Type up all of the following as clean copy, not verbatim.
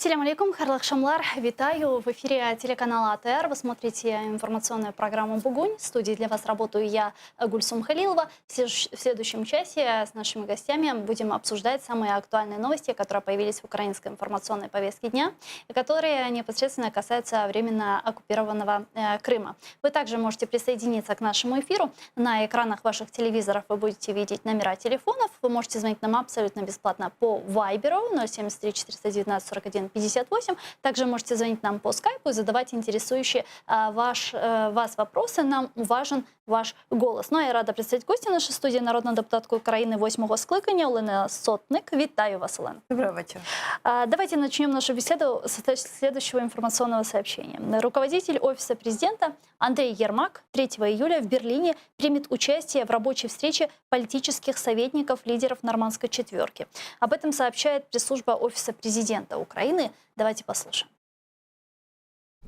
Салям алейкум, Харлах Шамлар. Витаю в эфире телеканала АТР. Вы смотрите информационную программу «Бугунь». В студии для вас работаю я, Гульсум Халилова. В следующем часе с нашими гостями будем обсуждать самые актуальные новости, которые появились в украинской информационной повестке дня, и которые непосредственно касаются временно оккупированного Крыма. Вы также можете присоединиться к нашему эфиру. На экранах ваших телевизоров вы будете видеть номера телефонов. Вы можете звонить нам абсолютно бесплатно по Вайберу 073 419 41 58. Также можете звонить нам по скайпу и задавать интересующие вас вопросы. Нам важен ваш голос. Ну, а я рада представить гостя нашей студии, народную депутатку Украины 8-го скликання Олена Сотник. Витаю вас, Олена. Доброго вечера. Давайте начнем нашу беседу с следующего информационного сообщения. Руководитель Офиса президента Андрей Ермак 3 июля в Берлине примет участие в рабочей встрече политических советников лидеров Нормандской четверки. Об этом сообщает пресс-служба Офиса президента Украины. Давайте послушаем.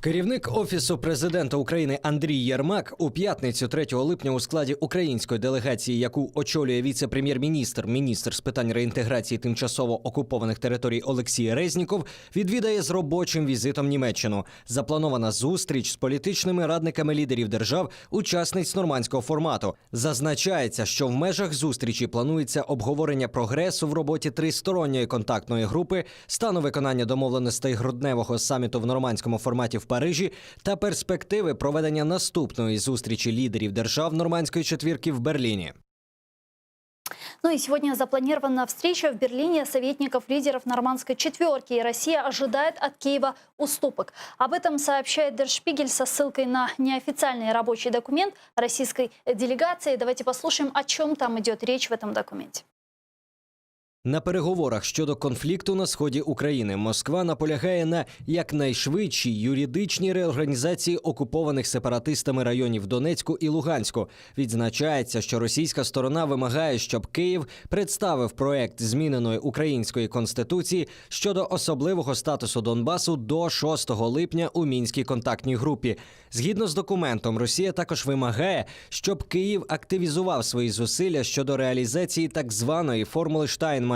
Керівник Офісу президента України Андрій Єрмак у п'ятницю 3 липня у складі української делегації, яку очолює віце-прем'єр-міністр, міністр з питань реінтеграції тимчасово окупованих територій Олексій Резніков, відвідає з робочим візитом Німеччину. Запланована зустріч з політичними радниками лідерів держав, учасниць нормандського формату. Зазначається, що в межах зустрічі планується обговорення прогресу в роботі тристоронньої контактної групи, стану виконання домовленостей грудневого саміту в нормандському форматі в Парижі та перспективи проведення наступної зустрічі лідерів держав Нормандської четвірки в Берліні. Ну и сегодня запланирована встреча в Берлине советников лидеров Нормандской четверки, и Россия ожидает от Киева уступок. Об этом сообщает Der Spiegel со ссылкой на неофициальный рабочий документ российской делегации. Давайте послушаем, о чем там идет речь в этом документе. На переговорах щодо конфлікту на сході України Москва наполягає на якнайшвидшій юридичній реорганізації окупованих сепаратистами районів Донецьку і Луганську. Відзначається, що російська сторона вимагає, щоб Київ представив проект зміненої української конституції щодо особливого статусу Донбасу до 6 липня у Мінській контактній групі. Згідно з документом, Росія також вимагає, щоб Київ активізував свої зусилля щодо реалізації так званої формули Штайнмаєра.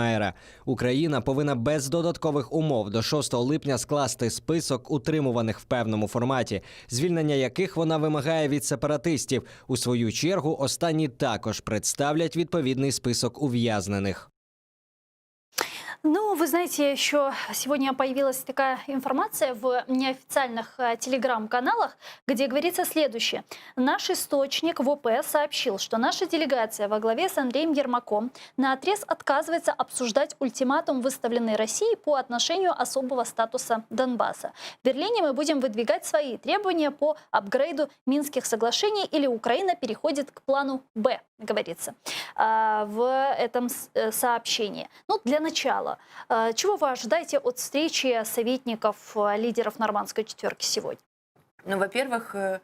Україна повинна без додаткових умов до 6 липня скласти список утримуваних в певному форматі, звільнення яких вона вимагає від сепаратистів. У свою чергу, останні також представлять відповідний список ув'язнених. Ну, вы знаете, еще сегодня появилась такая информация в неофициальных телеграм-каналах, где говорится следующее. Наш источник в ОП сообщил, что наша делегация во главе с Андреем Ермаком наотрез отказывается обсуждать ультиматум, выставленный Россией по отношению особого статуса Донбасса. В Берлине мы будем выдвигать свои требования по апгрейду Минских соглашений, или Украина переходит к плану «Б», говорится в этом сообщении. Ну, для начала. Чего вы ожидаете от встречи советников лидеров Нормандской четверки сегодня? Ну, во-первых,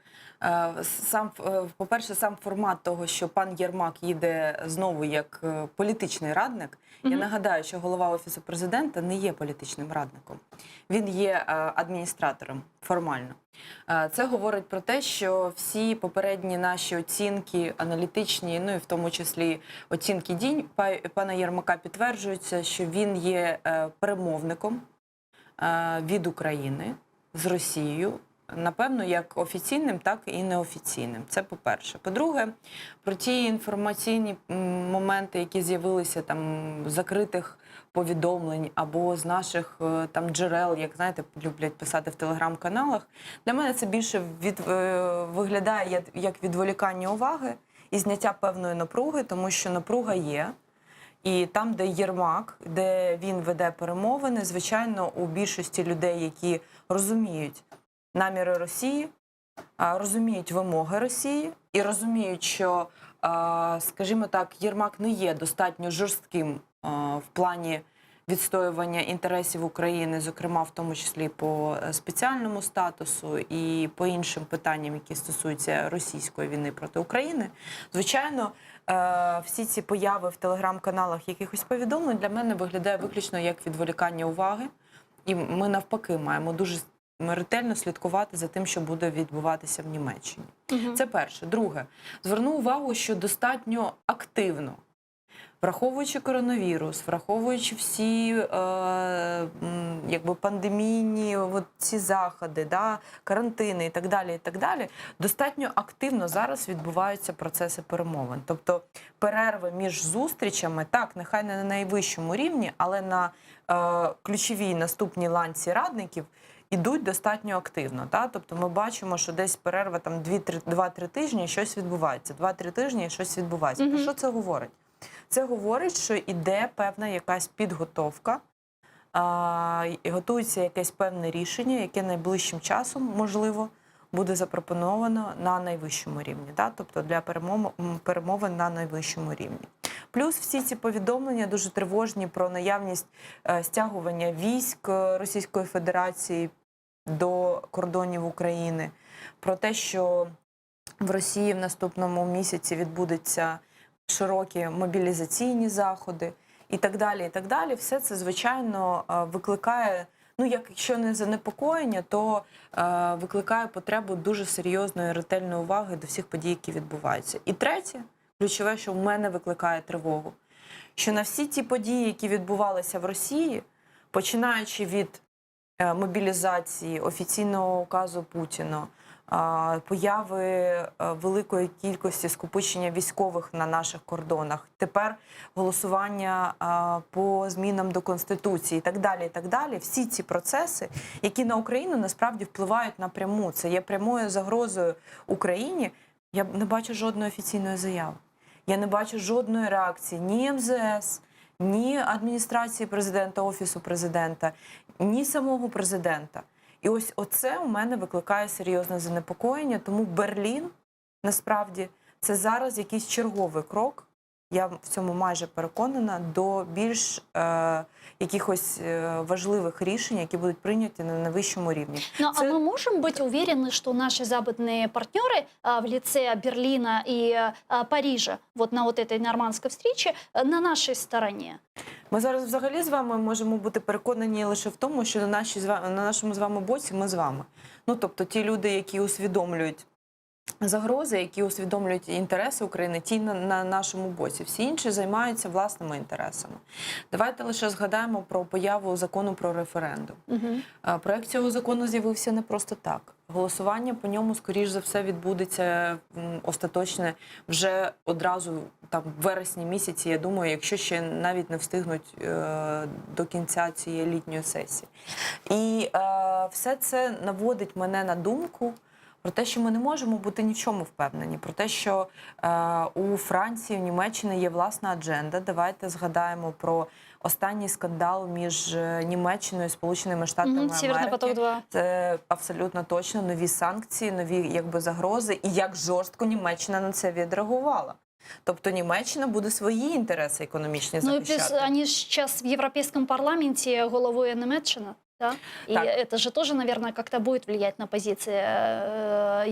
по-перше, сам формат того, що пан Єрмак їде знову як політичний радник. Я нагадаю, що голова Офісу президента не є політичним радником. Він є адміністратором формально. Це говорить про те, що всі попередні наші оцінки аналітичні, ну і в тому числі оцінки дій пана Єрмака підтверджуються, що він є перемовником від України з Росією. Напевно, як офіційним, так і неофіційним. Це по-перше. По-друге, про ті інформаційні моменти, які з'явилися там з закритих повідомлень або з наших там джерел, як, знаєте, люблять писати в телеграм-каналах, для мене це більше виглядає як відволікання уваги і зняття певної напруги, тому що напруга є. І там, де Єрмак, де він веде перемовини, звичайно, у більшості людей, які розуміють наміри Росії, розуміють вимоги Росії і розуміють, що, скажімо так, Єрмак не є достатньо жорстким в плані відстоювання інтересів України, зокрема, в тому числі по спеціальному статусу і по іншим питанням, які стосуються російської війни проти України. Звичайно, всі ці появи в телеграм-каналах якихось повідомлень для мене виглядає виключно як відволікання уваги. І ми навпаки маємо дуже ретельно слідкувати за тим, що буде відбуватися в Німеччині. Це перше. Друге. Зверну увагу, що достатньо активно Враховуючи коронавірус, враховуючи всі якби пандемійні ці заходи, да, карантини і так далі, достатньо активно зараз відбуваються процеси перемовин. Тобто перерви між зустрічами, так, нехай не на найвищому рівні, але на ключовій наступній ланці радників ідуть достатньо активно. Та? Тобто ми бачимо, що десь перерва там 2-3 тижні і щось відбувається. 2-3 тижні і щось відбувається. Про що це говорить? Це говорить, що іде певна якась підготовка, готується якесь певне рішення, яке найближчим часом, можливо, буде запропоновано на найвищому рівні. Да? Тобто для перемовин на найвищому рівні. Плюс всі ці повідомлення дуже тривожні про наявність стягування військ Російської Федерації до кордонів України, про те, що в Росії в наступному місяці відбудуться широкі мобілізаційні заходи і так далі, і так далі. Все це, звичайно, викликає, ну, якщо не занепокоєння, то викликає потребу дуже серйозної, ретельної уваги до всіх подій, які відбуваються. І третє, ключове, що в мене викликає тривогу, що на всі ті події, які відбувалися в Росії, починаючи від мобілізації, офіційного указу Путіна, появи великої кількості скупчення військових на наших кордонах, тепер голосування по змінам до Конституції і так далі, всі ці процеси, які на Україну насправді впливають напряму, це є прямою загрозою Україні, я не бачу жодної офіційної заяви. Я не бачу жодної реакції ні МЗС, ні адміністрації президента, Офісу президента, ні самого президента. І ось оце у мене викликає серйозне занепокоєння, тому Берлін, насправді, це зараз якийсь черговий крок, я в цьому майже переконана, до більш якихось важливих рішень, які будуть прийняті на найвищому рівні. Ну, а мы можем быть уверены, что наши западные партнеры в лице Берлина и Парижа вот на вот этой нормандской встрече на нашей стороне? Ми зараз взагалі з вами можемо бути переконані лише в тому, що на нашому з вами боці ми з вами. Ну, тобто ті люди, які усвідомлюють загрози, які усвідомлюють інтереси України, ті на нашому боці. Всі інші займаються власними інтересами. Давайте лише згадаємо про появу закону про референдум. Проект цього закону з'явився не просто так. Голосування по ньому, скоріш за все, відбудеться остаточне вже одразу там в вересні місяці, я думаю, якщо ще навіть не встигнуть до кінця цієї літньої сесії. І все це наводить мене на думку про те, що ми не можемо бути ні в чому впевнені, про те, що у Франції, у Німеччині є власна адженда. Давайте згадаємо про останній скандал між Німеччиною і Сполученими Штатами Америки. Северний поток-2. Це абсолютно точно нові санкції, нові якби загрози, і як жорстко Німеччина на це відреагувала. Тобто Німеччина буде свої інтереси економічні захищати. Ну и плюс они сейчас в Европейском парламенте головой Німеччина. Да? И так. это же тоже, наверное, как-то будет влиять на позиции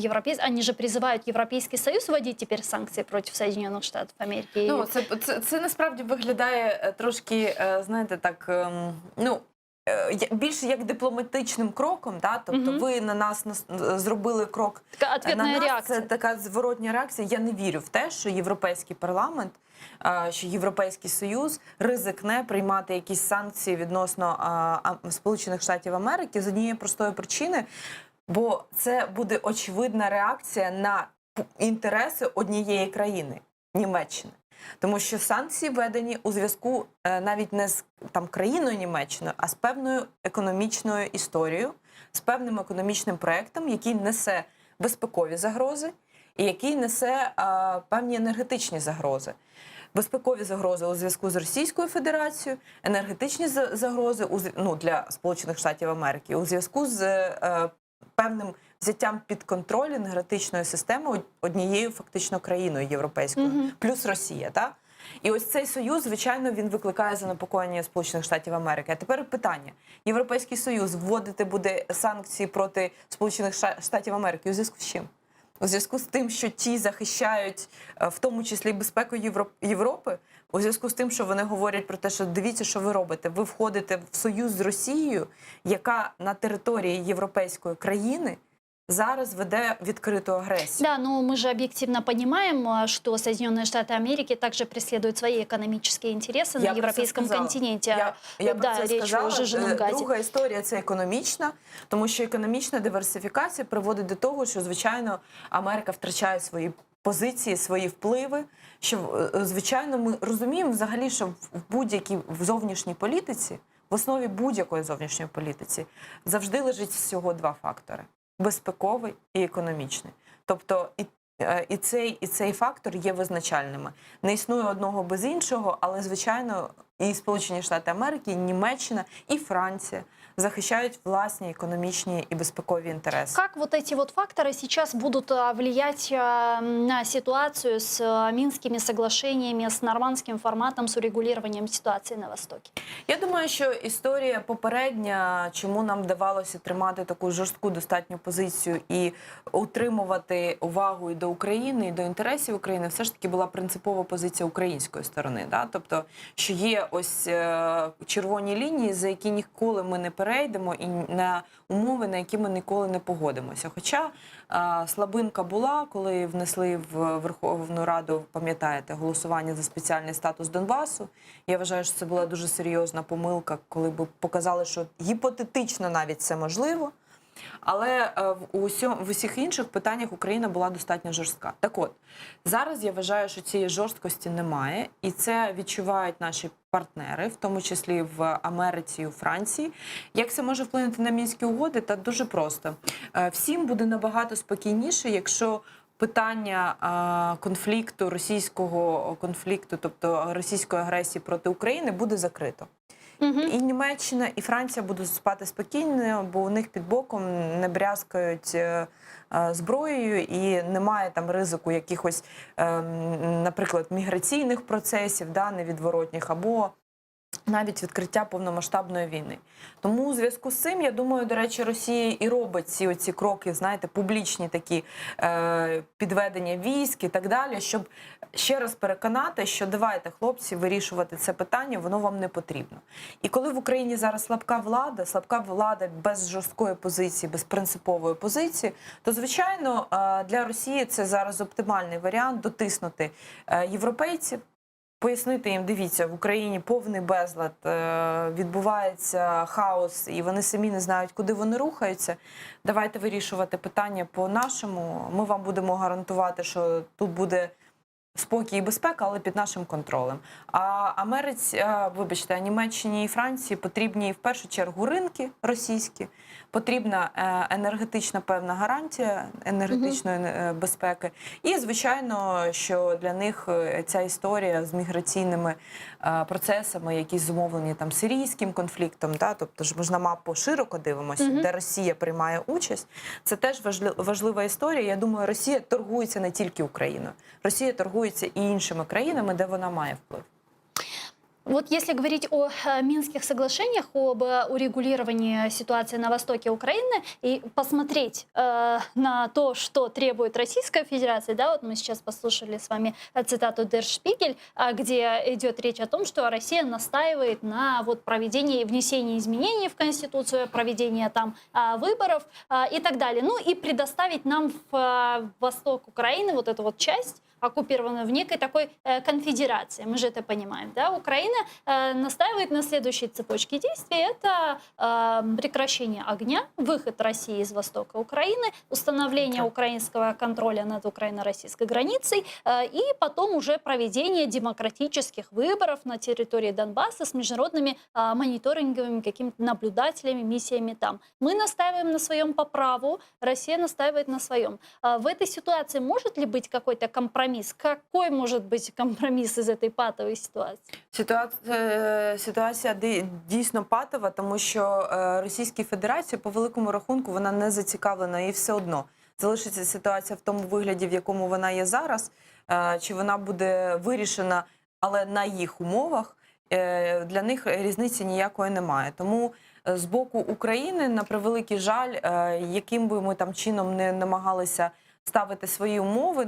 европейцев. Они же призывают Европейский Союз вводить теперь санкции против Соединенных Штатов Америки. Ну, це насправді виглядає трошки, знаєте, так, ну, більше як дипломатичним кроком, да? Тобто ви на нас зробили крок, така відповідна реакція. Це така зворотня реакція. Я не вірю в те, що Європейський парламент, що Європейський Союз ризикне приймати якісь санкції відносно Сполучених Штатів Америки з однієї простої причини, бо це буде очевидна реакція на інтереси однієї країни – Німеччини. Тому що санкції введені у зв'язку навіть не з там країною Німеччиною, а з певною економічною історією, з певним економічним проєктом, який несе безпекові загрози і який несе певні енергетичні загрози. Безпекові загрози у зв'язку з Російською Федерацією, енергетичні загрози для Сполучених Штатів Америки у зв'язку з певним взяттям під контроль енергетичної системи однією фактично країною європейською, плюс Росія. Так? І ось цей союз, звичайно, він викликає занепокоєння Сполучених Штатів Америки. А тепер питання. Європейський Союз вводити буде санкції проти Сполучених Штатів Америки у зв'язку з чим? У зв'язку з тим, що ті захищають в тому числі безпеку Європи, у зв'язку з тим, що вони говорять про те, що дивіться, що ви робите. Ви входите в союз з Росією, яка на території європейської країни зараз веде відкриту агресію. Да, но мы же объективно понимаем, что Соединенные Штаты Америки также преследуют свои экономические интересы на Я про це европейском сказала. континенте. Я про Да, це речь сказала. о жиженном газе. Друга історія – це економічна, тому що економічна диверсифікація приводить до того, що, звичайно, Америка втрачає свої позиції, свої впливи. Що, звичайно, ми розуміємо взагалі, що в будь-якій зовнішній політиці, в основі будь-якої зовнішньої політиці завжди лежить всього два фактори – безпековий і економічний. Тобто і цей фактор є визначальними. Не існує одного без іншого, але, звичайно, і Сполучені Штати Америки, і Німеччина, і Франція захищають власні економічні і безпекові інтереси. Как вот эти вот факторы сейчас будут влиять на ситуацию с Минскими соглашениями, с нормандским форматом, с урегулированием ситуации на Востоке? Я думаю, що історія попередня, чому нам вдавалося тримати таку жорстку достатню позицію і утримувати увагу і до України, і до інтересів України, все ж таки була принципова позиція української сторони. Да? Тобто, що є ось червоні лінії, за які ніколи ми не перейдемо, і на умови, на які ми ніколи не погодимося. Хоча слабинка була, коли внесли в Верховну Раду, пам'ятаєте, голосування за спеціальний статус Донбасу. Я вважаю, що це була дуже серйозна помилка, коли б показали, що гіпотетично навіть це можливо. Але в усіх інших питаннях Україна була достатньо жорстка. Так от, зараз я вважаю, що цієї жорсткості немає, і це відчувають наші партнери, в тому числі в Америці і у Франції. Як це може вплинути на Мінські угоди? Та дуже просто. Всім буде набагато спокійніше, якщо питання конфлікту, російського конфлікту, тобто російської агресії проти України, буде закрито. І Німеччина, і Франція будуть спати спокійно, бо у них під боком не брязкають зброєю і немає там ризику якихось, наприклад, міграційних процесів, да, невідворотніх, або навіть відкриття повномасштабної війни. Тому у зв'язку з цим, я думаю, до речі, Росія і робить ці кроки, знаєте, публічні такі підведення військ і так далі, щоб ще раз переконати, що давайте, хлопці, вирішувати це питання, воно вам не потрібно. І коли в Україні зараз слабка влада без жорсткої позиції, без принципової позиції, то, звичайно, для Росії це зараз оптимальний варіант дотиснути європейців, пояснити їм, дивіться, в Україні повний безлад, відбувається хаос, і вони самі не знають, куди вони рухаються. Давайте вирішувати питання по-нашому. Ми вам будемо гарантувати, що тут буде спокій і безпека, але під нашим контролем. А Німеччині і Франції потрібні в першу чергу ринки російські, потрібна енергетична певна гарантія енергетичної безпеки. І, звичайно, що для них ця історія з міграційними процесами, які зумовлені там сирійським конфліктом, да, тобто ж ми ж на мапу широко дивимося, де Росія приймає участь, це теж важлива історія. Я думаю, Росія торгується не тільки Україною. Росія торгується і іншими країнами, де вона має вплив. Вот если говорить о Минских соглашениях, об урегулировании ситуации на востоке Украины и посмотреть на то, что требует Российская Федерация, да, вот мы сейчас послушали с вами цитату Der Spiegel, где идет речь о том, что Россия настаивает на вот проведении, внесении изменений в Конституцию, проведении там выборов и так далее. Ну и предоставить нам в восток Украины вот эту вот часть, оккупированную в некой такой конфедерации. Мы же это понимаем. Да? Украина настаивает на следующей цепочке действий. Это прекращение огня, выход России из востока Украины, установление украинского контроля над украино-российской границей и потом уже проведение демократических выборов на территории Донбасса с международными мониторинговыми какими-то наблюдателями, миссиями там. Мы настаиваем на своем по праву, Россия настаивает на своем. В этой ситуации может ли быть какой-то компромисс? Какой может быть компромисс из этой патовой ситуации? Ситуація дійсно патова, тому що Російській Федерації, по великому рахунку, вона не зацікавлена і все одно. Залишиться ситуація в тому вигляді, в якому вона є зараз, чи вона буде вирішена, але на їх умовах, для них різниці ніякої немає. Тому з боку України, на превеликий жаль, яким би ми там чином не намагалися ставити свої умови,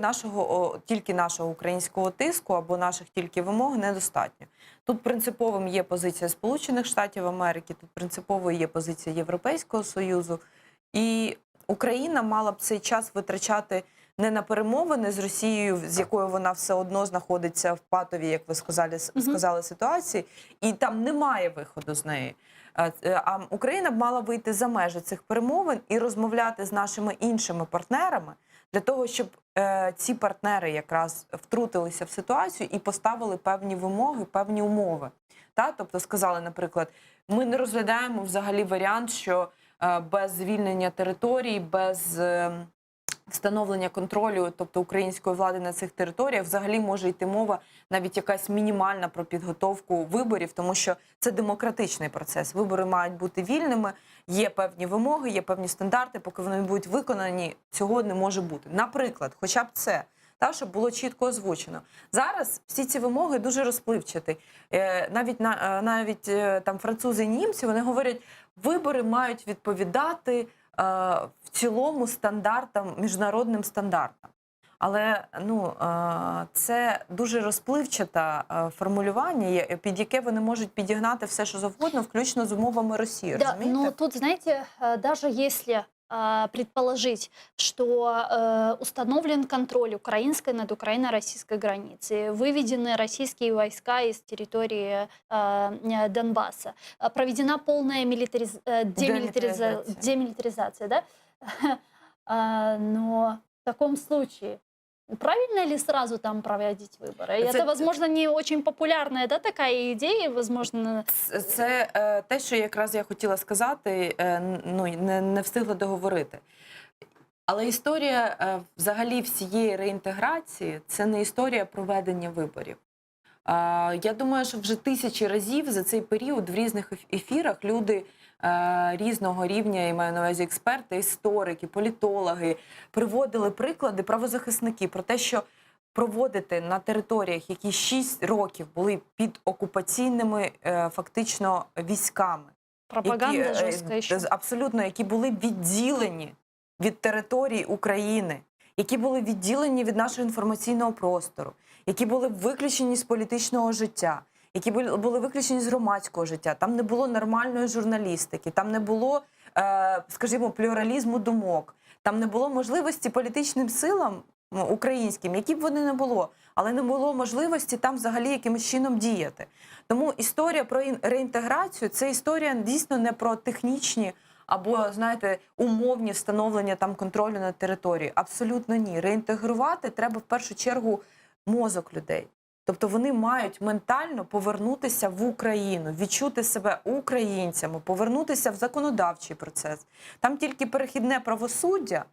тільки нашого українського тиску або наших тільки вимог недостатньо. Тут принциповим є позиція Сполучених Штатів Америки, тут принциповою є позиція Європейського Союзу. І Україна мала б цей час витрачати не на перемовини з Росією, з якою вона все одно знаходиться в патовій, як ви сказали, ситуації, і там немає виходу з неї. А Україна б мала вийти за межі цих перемовин і розмовляти з нашими іншими партнерами для того, щоб ці партнери якраз втрутилися в ситуацію і поставили певні вимоги, певні умови. Тобто сказали, наприклад, ми не розглядаємо взагалі варіант, що без звільнення територій, без встановлення контролю, тобто української влади на цих територіях, взагалі може йти мова навіть якась мінімальна про підготовку виборів, тому що це демократичний процес. Вибори мають бути вільними, є певні вимоги, є певні стандарти, поки вони будуть виконані, цього не може бути. Наприклад, хоча б це, щоб було чітко озвучено. Зараз всі ці вимоги дуже розпливчаті. Навіть там французи і німці, вони говорять, вибори мають відповідати в цілому стандартам, міжнародним стандартам. Але це дуже розпливчате формулювання, під яке вони можуть підігнати все, що завгодно, включно з умовами Росії. Да, розумієте? но тут, знаете, даже если предположить, что установлен контроль украинской над украино-российской границей, выведены российские войска из территории Донбасса, проведена полная демилитаризация, да? Но в таком случае правильно ли сразу там проводить выборы? Это, возможно, не очень популярная, да, такая идея, возможно... Це те, що якраз я хотіла сказати, не встигла договорити. Але історія взагалі всієї реінтеграції – це не історія проведення виборів. Я думаю, що вже тисячі разів за цей період в різних ефірах люди різного рівня, я маю на увазі експерти, історики, політологи, приводили приклади, правозахисники про те, що проводити на територіях, які 6 років були під окупаційними фактично військами, Пропаганда жорстка ще. Абсолютно, які були відділені від території України, які були відділені від нашого інформаційного простору, які були виключені з політичного життя, які були виключені з громадського життя. Там не було нормальної журналістики, там не було, скажімо, плюралізму думок, там не було можливості політичним силам українським, які б вони не було, але не було можливості там взагалі якимось чином діяти. Тому історія про реінтеграцію – це історія дійсно не про технічні або, знаєте, умовні встановлення там контролю над територією. Абсолютно ні. Реінтегрувати треба в першу чергу мозок людей. Тобто вони мають ментально повернутися в Україну, відчути себе українцями, повернутися в законодавчий процес. Там тільки перехідне правосуддя,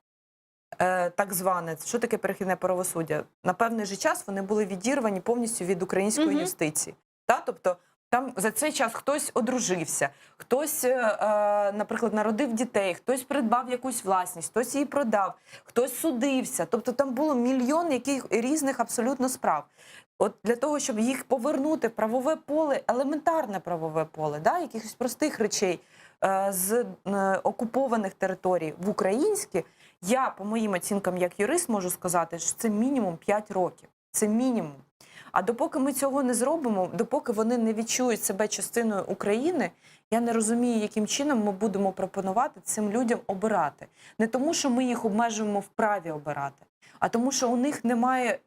так зване, що таке перехідне правосуддя? На певний же час вони були відірвані повністю від української юстиції. Тобто там за цей час хтось одружився, хтось, наприклад, народив дітей, хтось придбав якусь власність, хтось її продав, хтось судився. Тобто там було мільйон яких різних абсолютно справ. От для того, щоб їх повернути в правове поле, елементарне правове поле, якихось простих речей з окупованих територій в українські, я, по моїм оцінкам як юрист, можу сказати, що це мінімум 5 років. Це мінімум. А допоки ми цього не зробимо, допоки вони не відчують себе частиною України, я не розумію, яким чином ми будемо пропонувати цим людям обирати. Не тому, що ми їх обмежуємо в праві обирати, а тому, що у них немає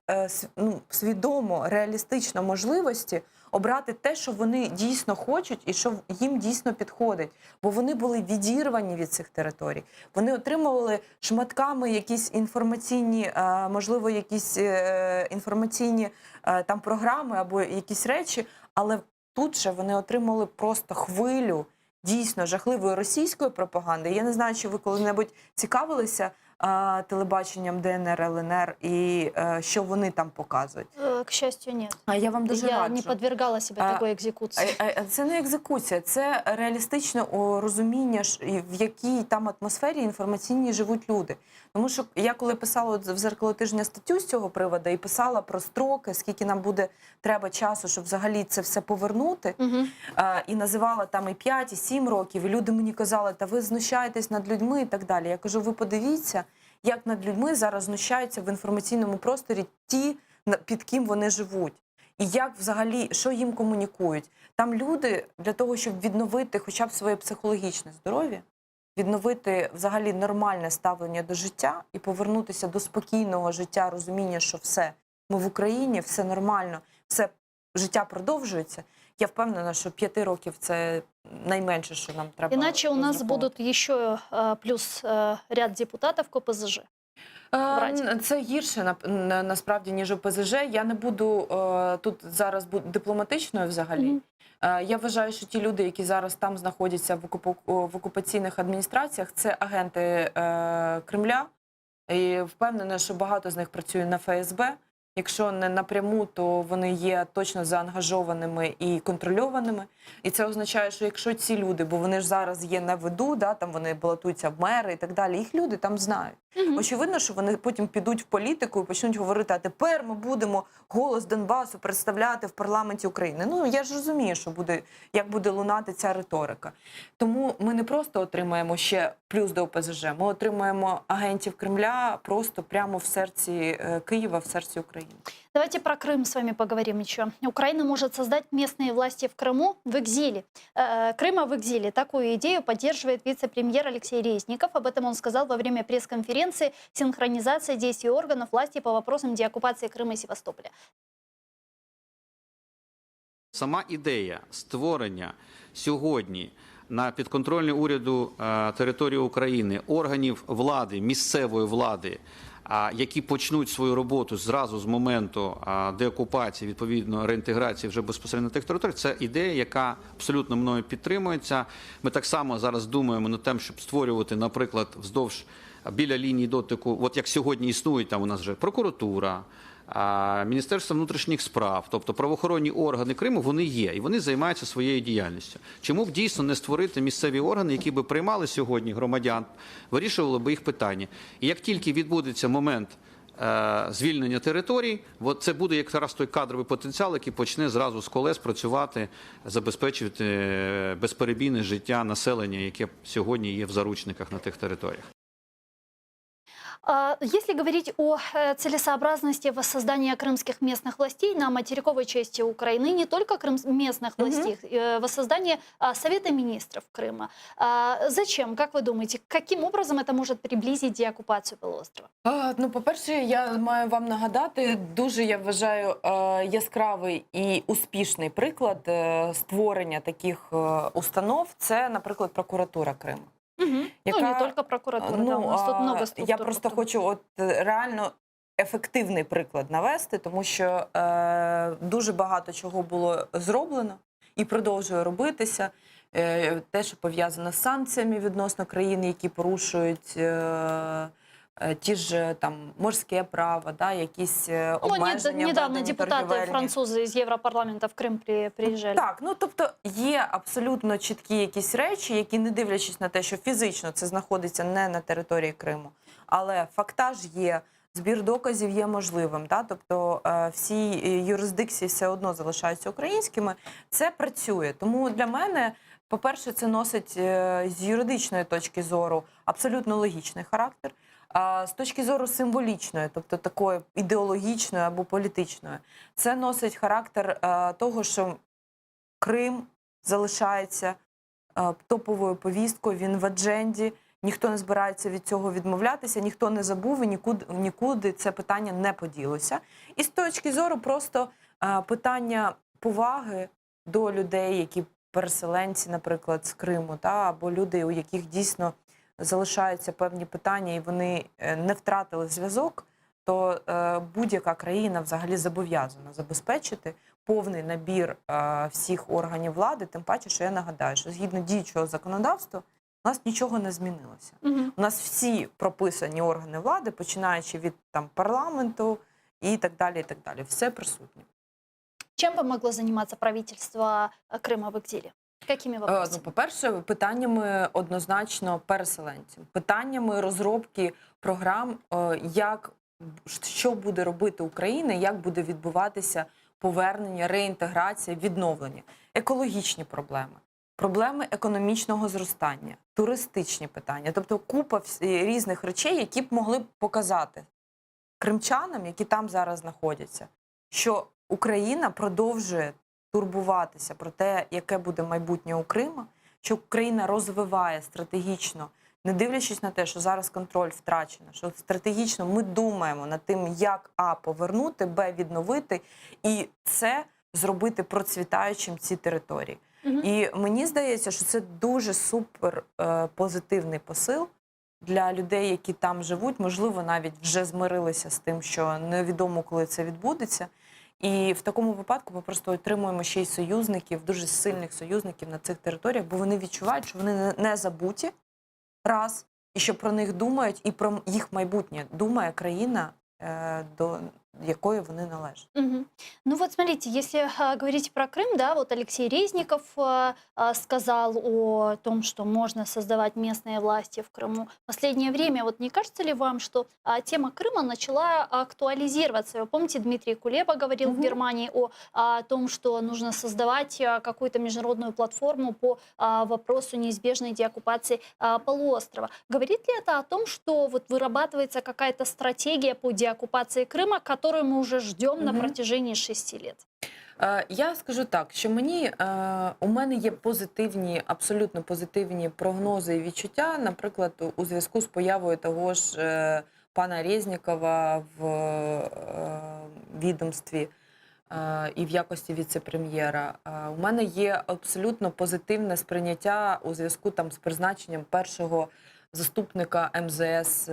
свідомо, реалістично можливості обрати те, що вони дійсно хочуть і що їм дійсно підходить. Бо вони були відірвані від цих територій. Вони отримували шматками якісь інформаційні, можливо, якісь інформаційні там програми або якісь речі, але тут же вони отримали просто хвилю дійсно жахливої російської пропаганди. Я не знаю, чи ви коли-небудь цікавилися телебаченням ДНР, ЛНР і що вони там показують? К счастью, нет. А я вам дуже раджу. Я не подвергала себя такой екзекуції. Це не екзекуція, це реалістичне розуміння, в якій там атмосфері інформаційній живуть люди. Тому що я коли писала в «Дзеркало тижня» статтю з цього приводу і писала про строки, скільки нам буде треба часу, щоб взагалі це все повернути, і називала там і 5, і 7 років, і люди мені казали, та ви знущаєтесь над людьми і так далі. Я кажу, ви подивіться, як над людьми зараз знущаються в інформаційному просторі ті, під ким вони живуть. І як взагалі, що їм комунікують. Там люди для того, щоб відновити хоча б своє психологічне здоров'я, відновити взагалі нормальне ставлення до життя і повернутися до спокійного життя, розуміння, що все, ми в Україні, все нормально, все життя продовжується. Я впевнена, що 5 років – це найменше, що нам треба. Иначе у нас розраховувати. будут еще плюс ряд депутатов КПЗЖ. брати? Це гірше насправді, ніж ОПЗЖ. Я не буду тут зараз дипломатичною взагалі. Мгм. Я вважаю, що ті люди, які зараз там знаходяться в окупаційних адміністраціях, це агенти Кремля. І впевнена, що багато з них працює на ФСБ. Якщо не напряму, то вони є точно заангажованими і контрольованими. І це означає, що якщо ці люди, бо вони ж зараз є на виду, да, там вони балотуються в мери і так далі, їх люди там знають. Мгм. Очевидно, що вони потім підуть в політику і почнуть говорити, а тепер ми будемо голос Донбасу представляти в парламенті України. Ну, я ж розумію, що як буде лунати ця риторика. Тому ми не просто отримаємо ще плюс до ОПЗЖ, ми отримаємо агентів Кремля просто прямо в серці Києва, в серці України. Давайте про Крым с вами поговорим еще. Украина может создать местные власти в Крыму в экзиле. Крыма в экзиле. Такую идею поддерживает вице-премьер Алексей Резников. Об этом он сказал во время пресс-конференции «Синхронизация действий органов власти по вопросам деоккупации Крыма и Севастополя». Сама ідея створення сьогодні на підконтрольній уряду території України органів влади, місцевої влади, які почнуть свою роботу зразу з моменту деокупації, відповідно реінтеграції вже безпосередньо на тих територіях, це ідея, яка абсолютно мною підтримується. Ми так само зараз думаємо над тим, щоб створювати, наприклад, вздовж біля лінії дотику, от як сьогодні існують, там у нас вже прокуратура, Міністерство внутрішніх справ, тобто правоохоронні органи Криму, вони є, і вони займаються своєю діяльністю. Чому б дійсно не створити місцеві органи, які би приймали сьогодні громадян, вирішували би їх питання. І як тільки відбудеться момент звільнення територій, от це буде якраз той кадровий потенціал, який почне зразу з колес працювати, забезпечувати безперебійне життя населення, яке сьогодні є в заручниках на тих територіях. Если говорить о целесообразности воссоздания крымских местных властей на материковой части Украины, не только местных властей, воссоздание Совета министров Крыма, зачем, как вы думаете, каким образом это может приблизить деоккупацию полуострова? Ну, по-перше, я маю вам нагадати, дуже, я вважаю, яскравий і успішний приклад створення таких установ – це, наприклад, прокуратура Криму. Ну, не только прокуратура, да, у нас тут много структур. Я просто хочу реально ефективний приклад навести, тому що дуже багато чого було зроблено і продовжує робитися. Те, що пов'язано з санкціями відносно країн, які порушують ті ж там морське право, да, якісь обмеження. Недавно депутати французи з Європарламенту в Крим приїжджали. Так, ну тобто є абсолютно чіткі якісь речі, які, не дивлячись на те, що фізично це знаходиться не на території Криму, але фактаж є, збір доказів є можливим, да? Тобто всі юрисдикції все одно залишаються українськими, це працює. Тому для мене, по-перше, це носить з юридичної точки зору абсолютно логічний характер. З точки зору символічної, тобто такої ідеологічної або політичної, це носить характер того, що Крим залишається топовою повісткою, він в адженді, ніхто не збирається від цього відмовлятися, ніхто не забув і нікуди це питання не поділося. І з точки зору просто питання поваги до людей, які переселенці, наприклад, з Криму, або люди, у яких дійсно залишаються певні питання і вони не втратили зв'язок, то будь-яка країна взагалі зобов'язана забезпечити повний набір всіх органів влади, тим паче, що я нагадаю, що згідно діючого законодавства у нас нічого не змінилося. У нас всі прописані органи влади, починаючи від там, парламенту і так далі, і так далі. Все присутнє. Чим би могло займатися правительство Крима в екзилі? Якими вопросами? Ну, по-перше, питаннями однозначно переселенців, питаннями розробки програм, що буде робити Україна, як буде відбуватися повернення, реінтеграція, відновлення, екологічні проблеми, проблеми економічного зростання, туристичні питання, тобто купа різних речей, які б могли б показати кримчанам, які там зараз знаходяться, що Україна продовжує турбуватися про те, яке буде майбутнє у Крима, що Україна розвиває стратегічно не дивлячись на те, що зараз контроль втрачено, що стратегічно ми думаємо над тим, як повернути, відновити, і це зробити процвітаючим ці території. І мені здається, що це дуже супер позитивний посил для людей, які там живуть, можливо, навіть вже змирилися з тим, що невідомо, коли це відбудеться. І в такому випадку ми просто отримуємо ще й союзників, дуже сильних союзників на цих територіях, бо вони відчувають, що вони не забуті, раз, і що про них думають, і про їх майбутнє думає країна, до якої вони належать. Ну вот смотрите, если говорить про Крым, да, вот Алексей Резников сказал о том, что можно создавать местные власти в Крыму. В последнее время, вот не кажется ли вам, что тема Крыма начала актуализироваться? Вы помните, Дмитрий Кулеба говорил в Германии о том, что нужно создавать какую-то международную платформу по вопросу неизбежной деоккупации полуострова. Говорит ли это о том, что вот вырабатывается какая-то стратегия по деоккупации Крыма, которую мы уже ждем на протяжении 6 лет? Я скажу так, що у мене є позитивні, абсолютно позитивні прогнози і відчуття, наприклад, у зв'язку з появою того ж пана Резнікова в відомстві і в якості віце-прем'єра. У мене є абсолютно позитивне сприйняття у зв'язку з призначенням першого заступника МЗС,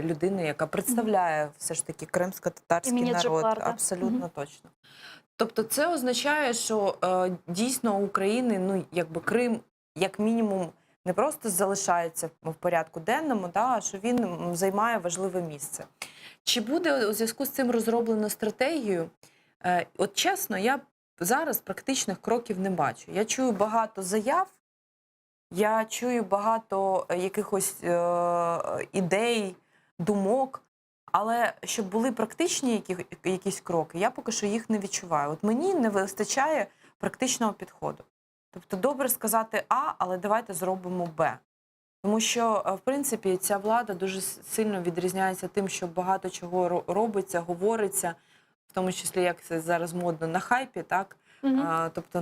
людини, яка представляє все ж таки кримсько-татарський народ. Джапарда. Абсолютно точно. Тобто це означає, що дійсно у України, Крим, як мінімум, не просто залишається в порядку денному, а що він займає важливе місце. Чи буде у зв'язку з цим розроблено стратегію? От чесно, я зараз практичних кроків не бачу. Я чую багато заяв, я чую багато якихось ідей, думок, але щоб були практичні якісь кроки, я поки що їх не відчуваю. От мені не вистачає практичного підходу. Тобто добре сказати А, але давайте зробимо Б. Тому що, в принципі, ця влада дуже сильно відрізняється тим, що багато чого робиться, говориться, в тому числі, як це зараз модно, на хайпі, так? Тобто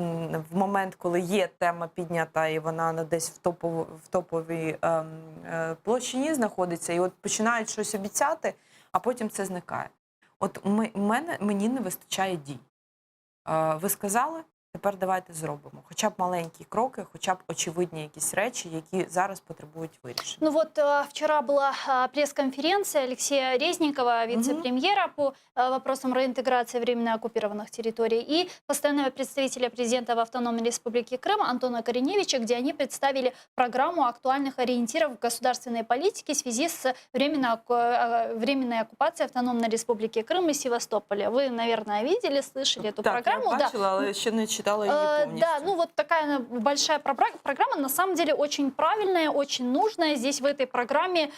в момент, коли є тема піднята і вона десь в топовій площині знаходиться, і от починають щось обіцяти, а потім це зникає. От мені не вистачає дій. Ви сказали, тепер давайте зробимо. Хоча б маленькі кроки, хоча б очевидні якісь речі, які зараз потребують вирішення. Ну вот вчера была пресс-конференция Алексея Резникова, вице-премьера по вопросам реинтеграции временно оккупированных территорий, и постоянного представителя президента в Автономной Республике Крым Антона Кореневича, где они представили программу актуальных ориентиров в государственной политике в связи с временной оккупацией Автономной Республики Крым и Севастополя. Вы, наверное, видели, слышали эту программу? Я бачила, але ще не читала її полностью. Да, ну вот такая большая программа, на самом деле очень правильная, очень нужная. Здесь в этой программе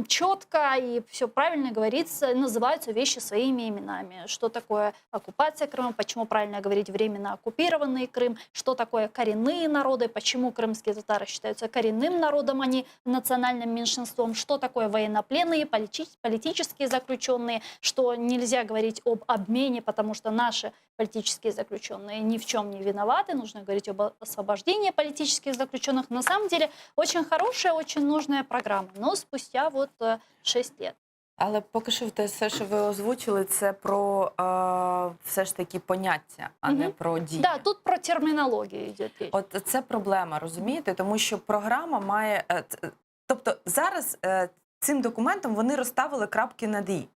четко и все правильно говорится, называются вещи своими именами. Что такое оккупация Крыма, почему правильно говорить временно оккупированный Крым, что такое коренные народы, почему крымские татары считаются коренным народом, а не национальным меньшинством, что такое военнопленные, политические заключенные, что нельзя говорить об обмене, потому что наши политические заключенные ни в чем не виноваты, нужно говорить об освобождении политических заключенных. На самом деле очень хорошая, очень нужная программа, но спустя вот 6 лет. Але поки що те все, що ви озвучили, це про все ж таки поняття, а не про дії. Да, тут про термінологію йде річ. От це проблема, розумієте? Тому що програма має... Тобто зараз цим документом вони розставили крапки над «і».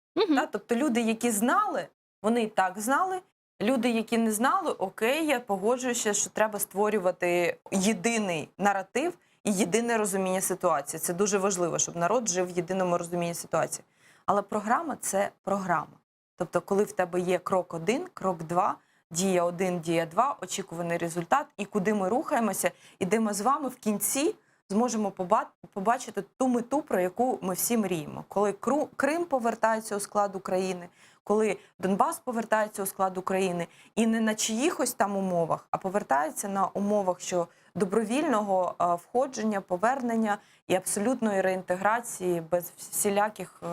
Тобто люди, які знали, вони і так знали. Люди, які не знали, окей, я погоджуюся, що треба створювати єдиний наратив і єдине розуміння ситуації. Це дуже важливо, щоб народ жив в єдиному розумінні ситуації. Але програма – це програма. Тобто, коли в тебе є крок 1, крок 2, дія 1, дія 2, очікуваний результат, і куди ми рухаємося, і де ми з вами в кінці зможемо побачити ту мету, про яку ми всі мріємо. Коли Крим повертається у склад України, коли Донбас повертається у склад України, і не на чиїхось там умовах, а повертається на умовах, що добровільного входження, повернення і абсолютної реінтеграції без всіляких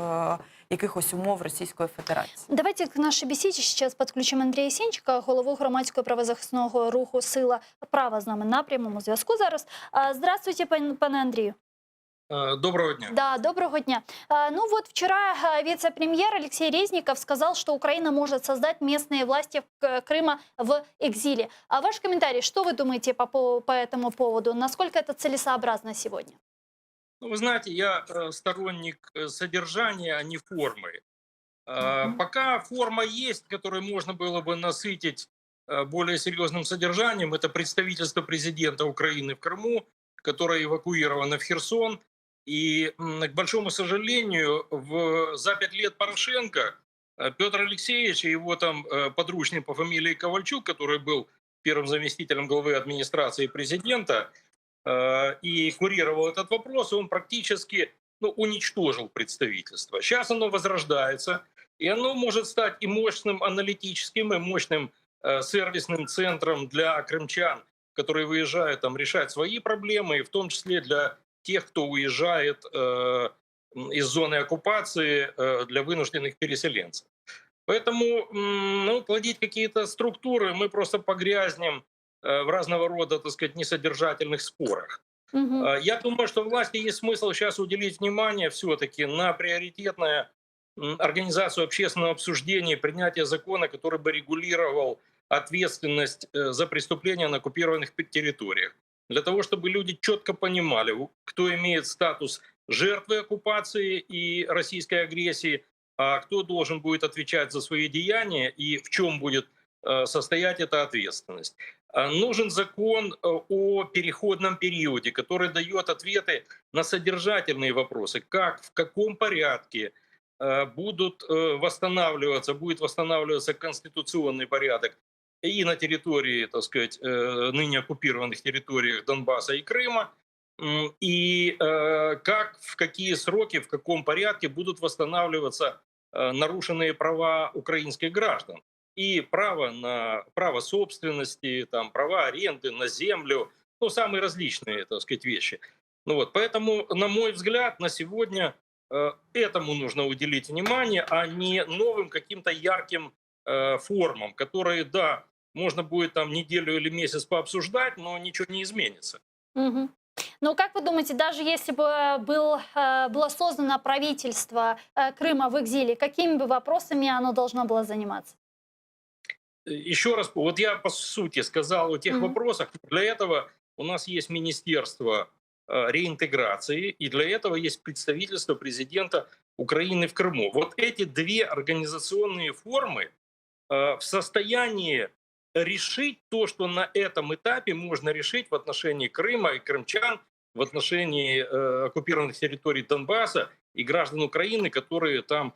якихось умов Російської Федерації. Давайте к нашій бесіді сейчас підключимо Андрія Сенчика, голову громадського правозахисного руху «Сила права» з нами на прямому зв'язку зараз. Здравствуйте, пане Андрію. Доброго дня. Да, доброго дня. Ну вот вчера вице-премьер Алексей Резников сказал, что Украина может создать местные власти Крыма в экзиле. А ваш комментарий, что вы думаете по этому поводу? Насколько это целесообразно сегодня? Ну, вы знаете, я сторонник содержания, а не формы. Мгм. Пока форма есть, которую можно было бы насытить более серьезным содержанием, это представительство президента Украины в Крыму, которое эвакуировано в Херсон. И, к большому сожалению, за 5 лет Порошенко Петр Алексеевич и его там подручный по фамилии Ковальчук, который был первым заместителем главы администрации президента, и курировал этот вопрос, он практически уничтожил представительство. Сейчас оно возрождается, и оно может стать и мощным аналитическим, и мощным сервисным центром для крымчан, которые выезжают там решать свои проблемы, и в том числе для тех, кто уезжает из зоны оккупации для вынужденных переселенцев. Поэтому плодить какие-то структуры мы просто погрязнем в разного рода, так сказать, несодержательных спорах. Мгм. Я думаю, что власти есть смысл сейчас уделить внимание все-таки на приоритетную организацию общественного обсуждения, принятия закона, который бы регулировал ответственность за преступления на оккупированных территориях. Для того, чтобы люди четко понимали, кто имеет статус жертвы оккупации и российской агрессии, а кто должен будет отвечать за свои деяния и в чем будет состоять эта ответственность. Нужен закон о переходном периоде, который дает ответы на содержательные вопросы, как, в каком порядке будет восстанавливаться конституционный порядок и на территории, так сказать, ныне оккупированных территориях Донбасса и Крыма, и как, в какие сроки, в каком порядке будут восстанавливаться нарушенные права украинских граждан. И право собственности, там, права аренды на землю, самые различные, так сказать, вещи. Поэтому, на мой взгляд, на сегодня этому нужно уделить внимание, а не новым каким-то ярким формам, которые, да, можно будет там неделю или месяц пообсуждать, но ничего не изменится. Мгм. Ну, как вы думаете, даже если бы было создано правительство Крыма в экзиле, какими бы вопросами оно должно было заниматься? Еще раз, вот я по сути сказал о тех Мгм. вопросах. Для этого у нас есть Министерство реинтеграции, и для этого есть представительство президента Украины в Крыму. Вот эти две организационные формы в состоянии решить то, что на этом этапе можно решить в отношении Крыма и крымчан, в отношении оккупированных территорий Донбасса и граждан Украины, которые там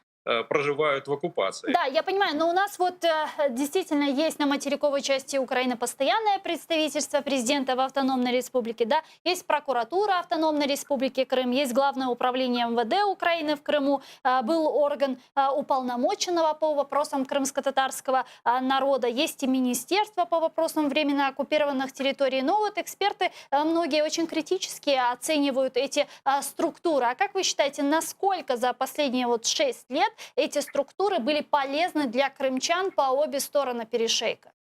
проживают в оккупации. Да, я понимаю, но у нас вот действительно есть на материковой части Украины постоянное представительство президента в автономной республике, да, есть прокуратура автономной республики Крым, есть Главное управление МВД Украины в Крыму, был орган уполномоченного по вопросам крымско-татарского народа, есть и министерство по вопросам временно оккупированных территорий. Но вот эксперты многие очень критически оценивают эти структуры. А как вы считаете, насколько за последние вот 6 лет эти структуры были полезны для крымчан по обе стороны перешейка?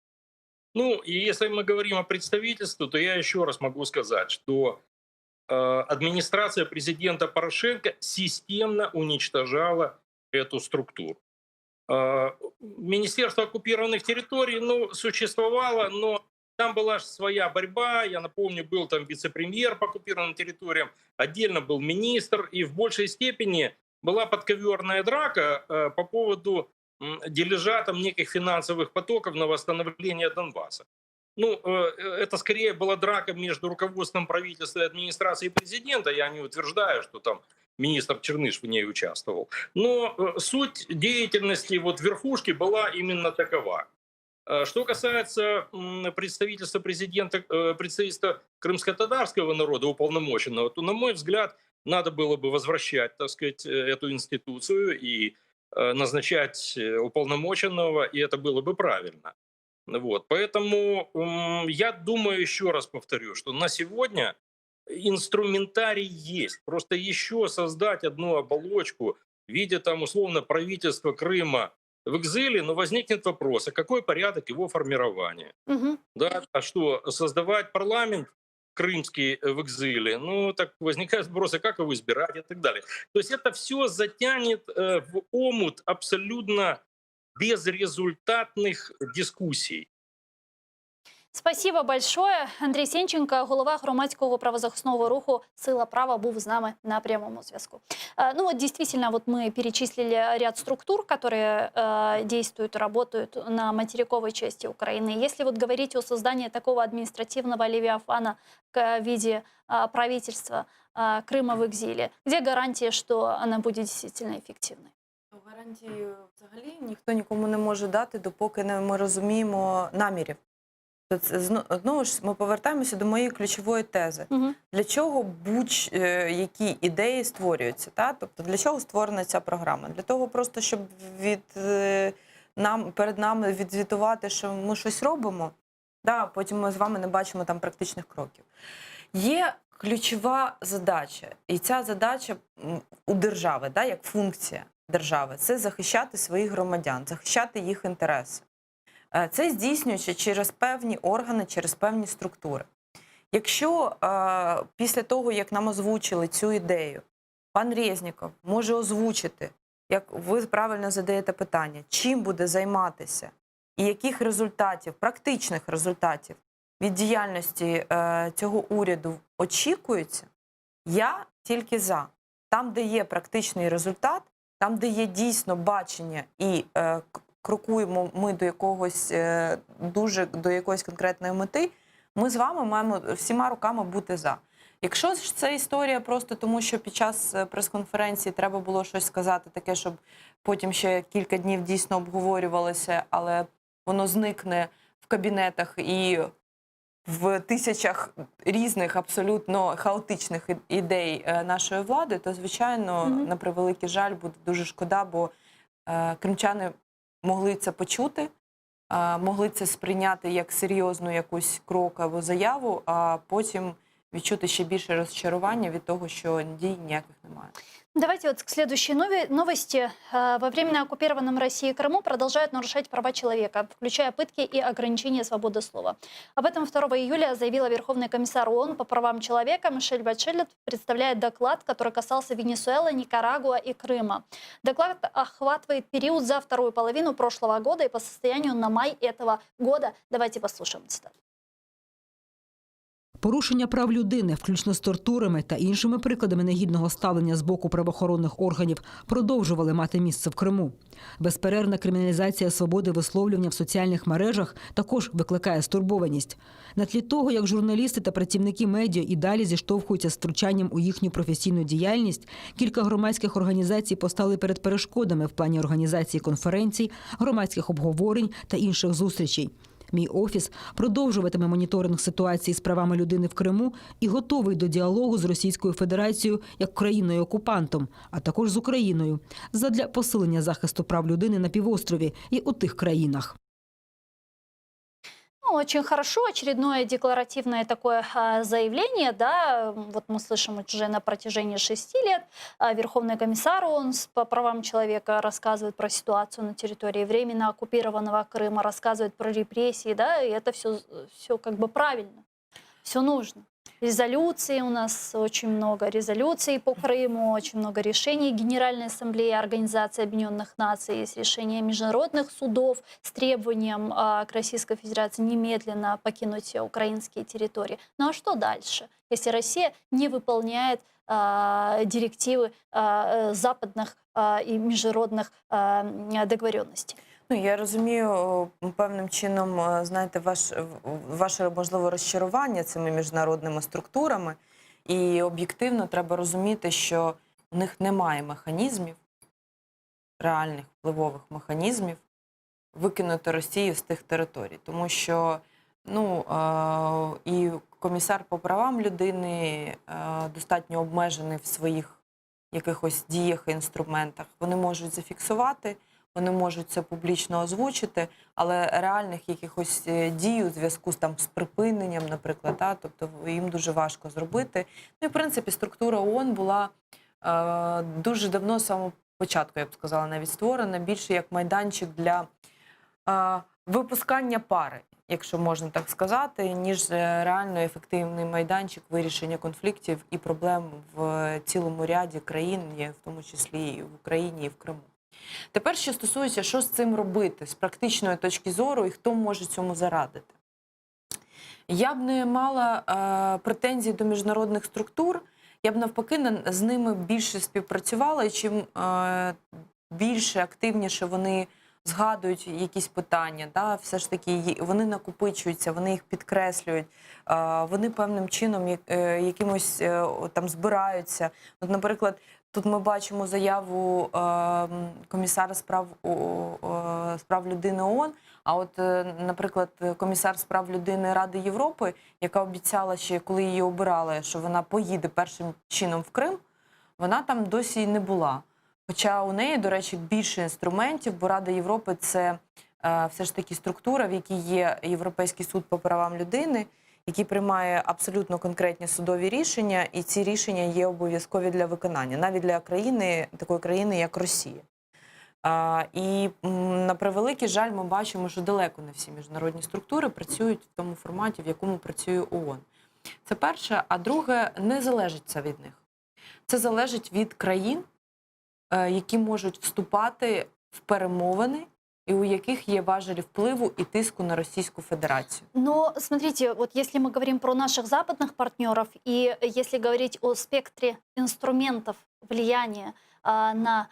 И если мы говорим о представительстве, то я еще раз могу сказать, что администрация президента Порошенко системно уничтожала эту структуру. Министерство оккупированных территорий, существовало, но там была своя борьба. Я напомню, был там вице-премьер по оккупированным территориям, отдельно был министр, и в большей степени была подковерная драка по поводу дележа там неких финансовых потоков на восстановление Донбасса. Это скорее была драка между руководством правительства и администрацией президента. Я не утверждаю, что там министр Черныш в ней участвовал. Но суть деятельности верхушки была именно такова. Что касается представительства президента, представительства крымско-татарского народа, уполномоченного, то, на мой взгляд, надо было бы возвращать, так сказать, эту институцию и назначать уполномоченного, и это было бы правильно. Поэтому я думаю, еще раз повторю, что на сегодня инструментарий есть. Просто еще создать одну оболочку в виде там условно правительства Крыма в экзиле, но возникнет вопрос, а какой порядок его формирования? Мгм. Да? А что, создавать парламент крымский в экзиле, ну, так возникают вопросы, как его избирать и так далее. То есть это все затянет в омут абсолютно безрезультатных дискуссий. Спасибо большое. Андрій Сенченко, голова громадського правозахисного руху «Сила права», був з нами на прямому зв'язку. Ну вот действительно, вот мы перечислили ряд структур, которые действуют, работают на материковой части Украины. Если вот говорить о создании такого административного левиафана в виде правительства Крыма в экзиле, где гарантия, что она будет действительно эффективной? Гарантію взагалі ніхто нікому не може дати, допоки ми розуміємо намірів. Знову ж ми повертаємося до моєї ключової тези. Для чого будь-які ідеї створюються? Тобто для чого створена ця програма? Для того просто, щоб перед нами відзвітувати, що ми щось робимо, а потім ми з вами не бачимо там практичних кроків. Є ключова задача, і ця задача у держави, як функція держави, це захищати своїх громадян, захищати їх інтереси. Це здійснюється через певні органи, через певні структури. Якщо після того, як нам озвучили цю ідею, пан Резніков може озвучити, як ви правильно задаєте питання, чим буде займатися і яких результатів, практичних результатів від діяльності цього уряду очікується, я тільки за. Там, де є практичний результат, там, де є дійсно бачення і крокуємо ми до якоїсь конкретної мети, ми з вами маємо всіма руками бути за. Якщо ж це історія просто тому, що під час прес-конференції треба було щось сказати таке, щоб потім ще кілька днів дійсно обговорювалося, але воно зникне в кабінетах і в тисячах різних абсолютно хаотичних ідей нашої влади, то, звичайно, на превеликий жаль, буде дуже шкода, бо кримчани могли це почути, могли це сприйняти як серйозну якусь крок або заяву, а потім відчути ще більше розчарування від того, що дій ніяких немає. Давайте вот к следующей новости. Во временно оккупированном Россией Крыму продолжают нарушать права человека, включая пытки и ограничения свободы слова. Об этом 2 июля заявила Верховный комиссар ООН по правам человека Мишель Бачелет, представляет доклад, который касался Венесуэлы, Никарагуа и Крыма. Доклад охватывает период за вторую половину прошлого года и по состоянию на май этого года. Давайте послушаем цитату. Порушення прав людини, включно з тортурами та іншими прикладами негідного ставлення з боку правоохоронних органів, продовжували мати місце в Криму. Безперервна криміналізація свободи висловлювання в соціальних мережах також викликає стурбованість. На тлі того, як журналісти та працівники медіа і далі зіштовхуються з втручанням у їхню професійну діяльність, кілька громадських організацій постали перед перешкодами в плані організації конференцій, громадських обговорень та інших зустрічей. Мій офіс продовжуватиме моніторинг ситуації з правами людини в Криму і готовий до діалогу з Російською Федерацією як країною-окупантом, а також з Україною, задля посилення захисту прав людини на півострові і у тих країнах. Очень хорошо, очередное декларативное такое заявление, да, вот мы слышим уже на протяжении 6 лет. Верховный комиссар ООН по правам человека рассказывает про ситуацию на территории временно оккупированного Крыма, рассказывает про репрессии, да, и это все как бы правильно, все нужно. Резолюций у нас очень много, резолюций по Крыму, очень много решений Генеральной Ассамблеи Организации Объединенных Наций, есть решения международных судов с требованием к Российской Федерации немедленно покинуть украинские территории. Ну а что дальше, если Россия не выполняет директивы западных и международных договоренностей? Ну, я розумію, певним чином, знаєте, ваше, можливо, розчарування цими міжнародними структурами. І об'єктивно треба розуміти, що у них немає механізмів, реальних впливових механізмів, викинути Росію з тих територій. Тому що, і комісар по правам людини достатньо обмежений в своїх якихось діях і інструментах. Вони можуть зафіксувати, вони можуть це публічно озвучити, але реальних якихось дій у зв'язку з припиненням, наприклад, тобто їм дуже важко зробити. Ну і, в принципі, структура ООН була дуже давно, з самого початку, я б сказала, навіть створена, більше як майданчик для випускання пари. якщо можна так сказати, ніж реально ефективний майданчик вирішення конфліктів і проблем в цілому ряді країн, в тому числі і в Україні, і в Криму. Тепер, що стосується, що з цим робити з практичної точки зору і хто може цьому зарадити. Я б не мала претензій до міжнародних структур, я б навпаки з ними більше співпрацювала, і чим більше, активніше вони згадують якісь питання, да, все ж таки вони накопичуються, вони їх підкреслюють, вони певним чином якимось там збираються. От, наприклад, тут ми бачимо заяву комісара справ людини ООН, а от, наприклад, комісар справ людини Ради Європи, яка обіцяла ще, коли її обирали, що вона поїде першим чином в Крим, вона там досі не була. Хоча у неї, до речі, більше інструментів, бо Рада Європи – це все ж таки структура, в якій є Європейський суд по правам людини, який приймає абсолютно конкретні судові рішення, і ці рішення є обов'язкові для виконання, навіть для країни, такої країни, як Росія. І на превеликий жаль, ми бачимо, що далеко не всі міжнародні структури працюють в тому форматі, в якому працює ООН. Це перше. А друге, не залежить це від них. Це залежить від країн, які можуть вступати в перемовини, и у яких є важелі впливу и тиску на Российскую Федерацию. Но смотрите, вот если мы говорим про наших западных партнеров, и если говорить о спектре инструментов влияния на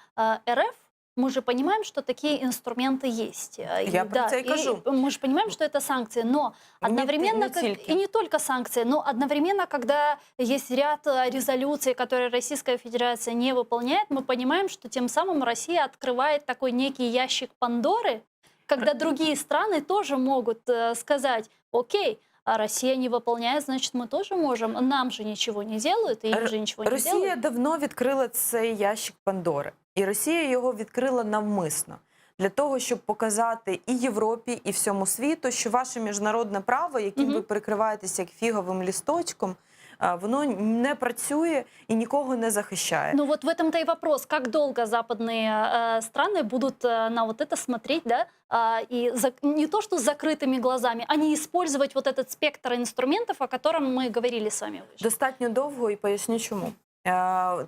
РФ, мы же понимаем, что такие инструменты есть. Я про это и кажу. Мы же понимаем, что это санкции, но одновременно, и не только санкции, но одновременно, когда есть ряд резолюций, которые Российская Федерация не выполняет, мы понимаем, что тем самым Россия открывает такой некий ящик Пандоры, когда другие страны тоже могут сказать: окей, а Россия не выполняет, значит, мы тоже можем. Нам же ничего не делают, и им же ничего не Росія делают. давно відкрила цей ящик Пандори. І Росія його відкрила навмисно. Для того, щоб показати і Європі, і всьому світу, що ваше міжнародне право, яким ви прикриваєтеся як фіговим лісточком, воно не працює и никого не захищает. Ну вот в этом-то и вопрос, как долго западные страны будут на вот это смотреть, да, не то что с закрытыми глазами, а не использовать вот этот спектр инструментов, о котором мы говорили с вами выше. Достатньо довго, і поясню чому.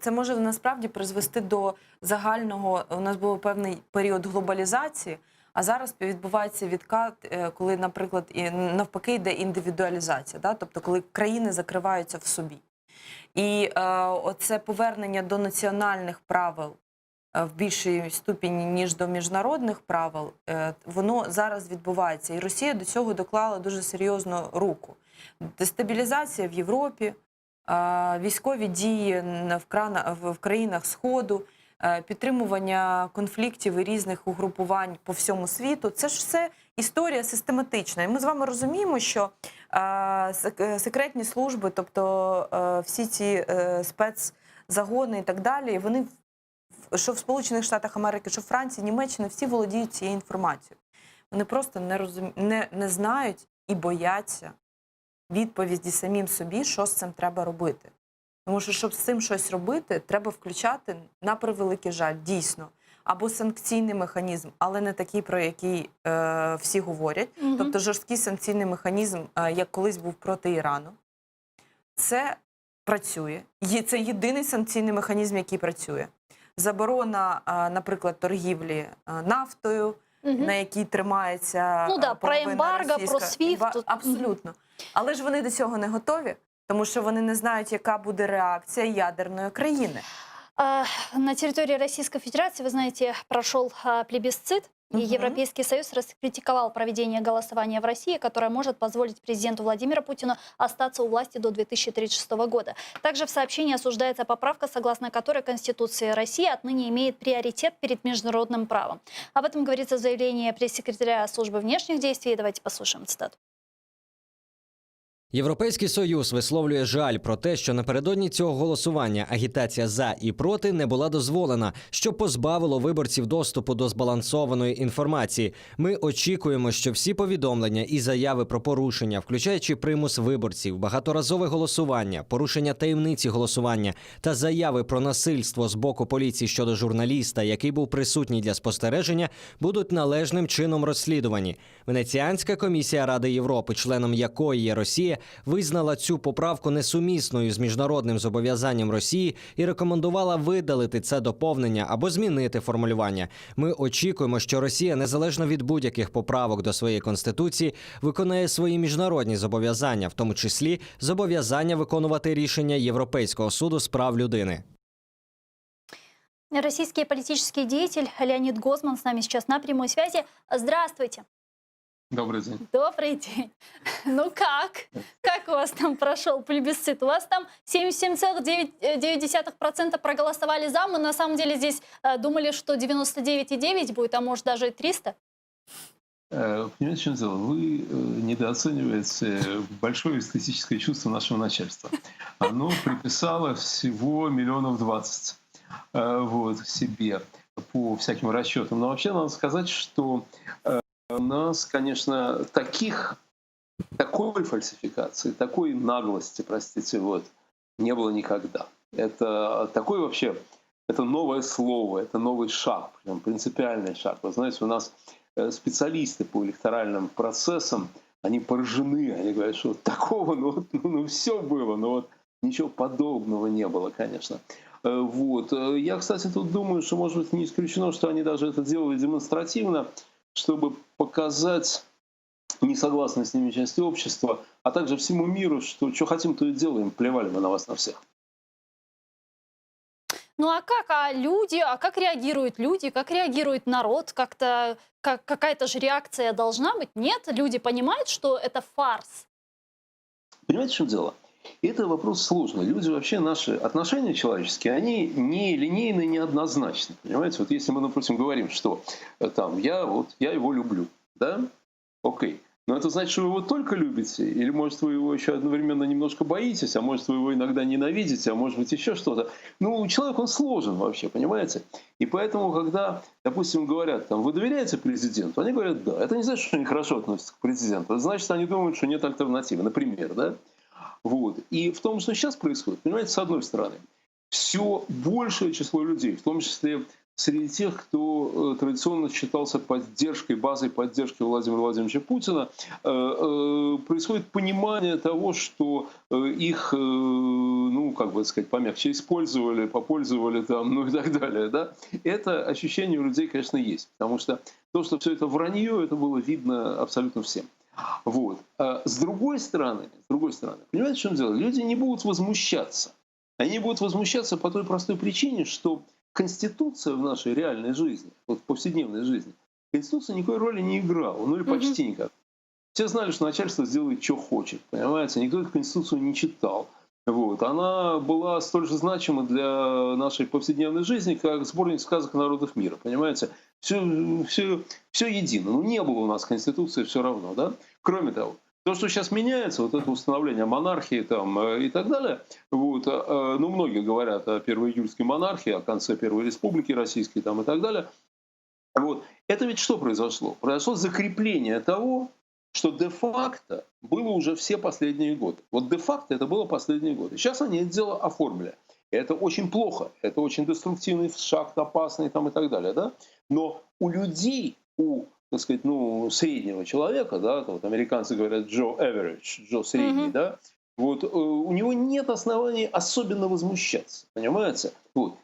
Це може насправді призвести до загального, у нас був певний період глобалізації, а зараз відбувається відкат, коли, наприклад, навпаки йде індивідуалізація, да? Тобто коли країни закриваються в собі. І оце повернення до національних правил в більшій ступені, ніж до міжнародних правил, воно зараз відбувається. І Росія до цього доклала дуже серйозну руку. Дестабілізація в Європі, військові дії в країнах Сходу, підтримування конфліктів і різних угрупувань по всьому світу. Це ж все історія систематична. І ми з вами розуміємо, що секретні служби, тобто всі ці спецзагони і так далі, вони, що в Сполучених Штатах Америки, що в Франції, Німеччині, всі володіють цією інформацією. Вони просто не знають і бояться відповіді самим собі, що з цим треба робити. Тому що, щоб з цим щось робити, треба включати, на превеликий жаль, дійсно, або санкційний механізм, але не такий, про який всі говорять. Тобто жорсткий санкційний механізм, як колись був проти Ірану. Це працює. Це єдиний санкційний механізм, який працює. Заборона, наприклад, торгівлі нафтою, на якій тримається про ембарго, про SWIFT. Абсолютно. Але ж вони до цього не готові, тому що вони не знають, яка буде реакція ядерної країни. На территории Российской Федерации, вы знаете, прошел плебисцит, и Европейский Союз раскритиковал проведение голосования в России, которое может позволить президенту Владимиру Путину остаться у власти до 2036 года. Также в сообщении осуждается поправка, согласно которой Конституция России отныне имеет приоритет перед международным правом. Об этом говорится в заявлении пресс-секретаря Службы внешних действий. Давайте послушаем цитату. Європейський Союз висловлює жаль про те, що напередодні цього голосування агітація «за» і «проти» не була дозволена, що позбавило виборців доступу до збалансованої інформації. Ми очікуємо, що всі повідомлення і заяви про порушення, включаючи примус виборців, багаторазове голосування, порушення таємниці голосування та заяви про насильство з боку поліції щодо журналіста, який був присутній для спостереження, будуть належним чином розслідувані. Венеціанська комісія Ради Європи, членом якої є Росія, визнала цю поправку несумісною з міжнародним зобов'язанням Росії і рекомендувала видалити це доповнення або змінити формулювання. Ми очікуємо, що Росія, незалежно від будь-яких поправок до своєї конституції, виконає свої міжнародні зобов'язання, в тому числі зобов'язання виконувати рішення Європейського суду з прав людини. Российский политический деятель Леонид Гозман с нами сейчас на прямой связи. Здравствуйте. Добрый день. Добрый день. Ну как? Как у вас там прошел плебисцит? У вас там 77,9% проголосовали за. Мы на самом деле здесь думали, что 99,9 будет, а может даже и 300. Понимаете, в чем дело? Вы недооцениваете большое эстетическое чувство нашего начальства. Оно приписало всего 20 миллионов себе по всяким расчетам. Но вообще надо сказать, что у нас, конечно, такой фальсификации, такой наглости, простите, не было никогда. Это такой вообще, это новое слово, это новый шаг, прям принципиальный шаг. Вы знаете, у нас специалисты по электоральным процессам, они поражены, они говорят, что такого, все было, но ничего подобного не было, конечно. Я, кстати, тут думаю, что, может быть, не исключено, что они даже это делали демонстративно, чтобы показать несогласные с ними части общества, а также всему миру, что хотим, то и делаем, плевали мы на вас на всех. Ну а как? Как реагируют люди? Как реагирует народ? Какая-то же реакция должна быть? Нет? Люди понимают, что это фарс? Понимаете, в чем дело? Это вопрос сложный. Люди вообще, наши отношения человеческие, они не линейны, не однозначны. Понимаете, если мы, допустим, говорим, что я его люблю, да? Окей. Но это значит, что вы его только любите? Или, может, вы его еще одновременно немножко боитесь, а может, вы его иногда ненавидите, а может быть, еще что-то. Человек, он сложен вообще, понимаете? И поэтому, когда, допустим, говорят, вы доверяете президенту? Они говорят, да. Это не значит, что они хорошо относятся к президенту. Это значит, что они думают, что нет альтернативы. Например, да? И в том, что сейчас происходит, понимаете, с одной стороны, все большее число людей, в том числе среди тех, кто традиционно считался базой поддержки Владимира Владимировича Путина, происходит понимание того, что их, помягче использовали, попользовали и так далее. Да? Это ощущение у людей, конечно, есть. Потому что то, что все это вранье, это было видно абсолютно всем. С другой стороны, понимаете, в чем дело? Люди не будут возмущаться. Они будут возмущаться по той простой причине, что Конституция в нашей реальной жизни, в повседневной жизни, Конституция никакой роли не играла, или почти никак. Все знали, что начальство сделает, что хочет, понимаете? Никто эту Конституцию не читал. Она была столь же значима для нашей повседневной жизни, как сборник сказок народов мира, понимаете? Все едино. Не было у нас Конституции все равно, да? Кроме того, то, что сейчас меняется, это установление монархии и так далее, многие говорят о первоиюльской монархии, о конце Первой Республики Российской и так далее. Это ведь что произошло? Произошло закрепление того, что де-факто было уже все последние годы. Де-факто это было последние годы. Сейчас они это дело оформили. Это очень плохо, это очень деструктивный шаг, опасный и так далее. Да? Но у людей, среднего человека, да, американцы говорят Джо Average, Джо средний, да, у него нет оснований особенно возмущаться, понимаете?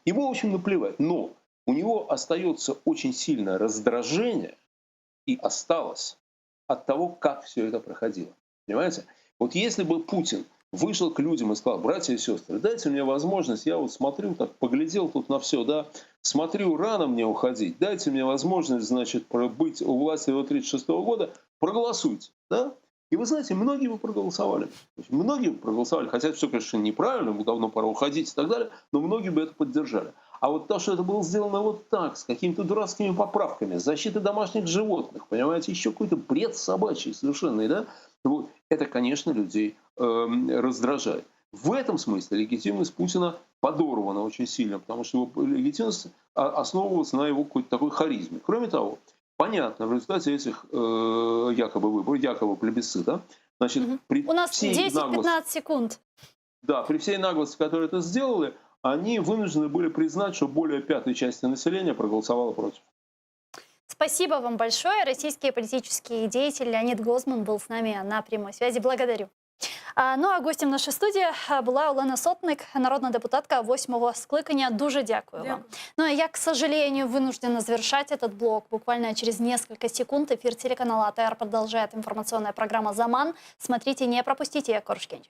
Ему, в общем, наплевать. Но у него остается очень сильное раздражение, и осталось, от того, как все это проходило. Понимаете? Если бы Путин вышел к людям и сказал: братья и сестры, дайте мне возможность, я смотрю, поглядел тут на все, да, смотрю, рано мне уходить, дайте мне возможность, быть у власти до 1936 года, проголосуйте, да? И вы знаете, многие бы проголосовали. Хотя все, конечно, неправильно, давно пора уходить и так далее, но многие бы это поддержали. А то, что это было сделано так, с какими-то дурацкими поправками, с защитой домашних животных, понимаете, еще какой-то бред собачий совершенный, да? Это, конечно, людей раздражает. В этом смысле легитимность Путина подорвана очень сильно, потому что его легитимность основывалась на его какой-то такой харизме. Кроме того, понятно, в результате этих якобы выборов, якобы плебисцита, значит, при У нас всей 10-15 секунд. Да, при всей наглости, которой это сделали, они вынуждены были признать, что более пятой части населения проголосовало против. Спасибо вам большое. Российский политический деятель Леонид Гозман был с нами на прямой связи. Благодарю. Ну а гостем нашей студії була Олена Сотник, народна депутатка 8-го скликання. Дуже дякую вам. Ну а я, к сожалению, вынуждена завершать этот блок. Буквально через несколько секунд эфир телеканала АТР продолжает информационная программа «Заман». Смотрите, не пропустите. Я Коршкенч.